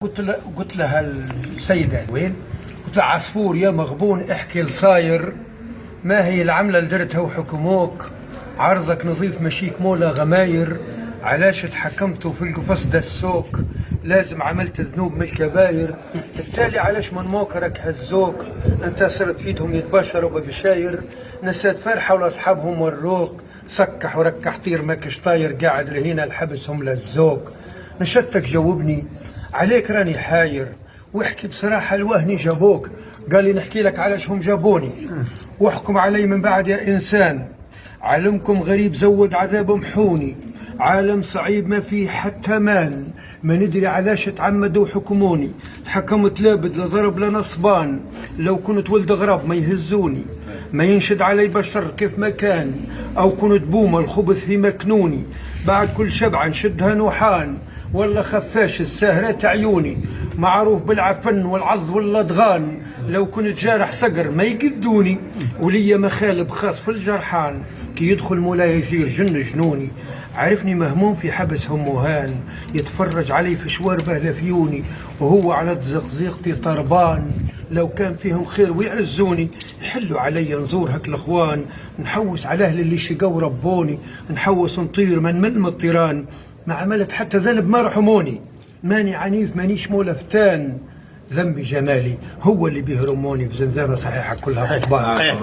قلت لها السيدة وين؟ قلت لها عصفور يا مغبون احكي لصاير، ما هي العملة اللي درتها وحكموك؟ عرضك نظيف مشيك مولا غماير، علاش تحكمتوا في القفص دا السوق؟ لازم عملت ذنوب من الكباير، بالتالي علاش من موكرك هزوك؟ انت صرت فيدهم يتبشروا ببشاير، نسات فرحة ولاصحابهم وروك، سكح وركح طير ماكش طاير قاعد رهينة لحبسهم للزوق. نشدتك جاوبني عليك راني حاير، واحكي بصراحة الوهني جابوك، قال لي نحكي لك علاش هم جابوني، واحكم علي من بعد يا إنسان، عالمكم غريب زود عذاب محوني، عالم صعيب ما فيه حتى مان، ما ندري علاش تعمدوا حكموني، تحكمت لابد لضرب لنصبان، لو كنت ولد غراب ما يهزوني، ما ينشد علي بشر كيف ما كان، أو كنت بومة الخبث في مكنوني، بعد كل شبعة نشدها نوحان، ولا خفاش السهرات عيوني، معروف بالعفن والعض واللدغان، لو كنت جارح صقر ما يقدوني، وليا مخالب خاص في الجرحان، كي يدخل مولاي يجير جن جنوني، عرفني مهموم في حبس هموهان، يتفرج علي في شواربه لفيوني، وهو على تزقزيقتي طربان، لو كان فيهم خير ويعزوني، يحلوا علي نزور هك الاخوان، نحوس على اهل اللي شقوا ربوني، نحوس نطير من الطيران، ما عملت حتى ذنب ما رحموني، ماني عنيف مانيش مولفتان، ذنبي جمالي هو اللي بيهرموني بزنزانة صحيحة كلها قضبان.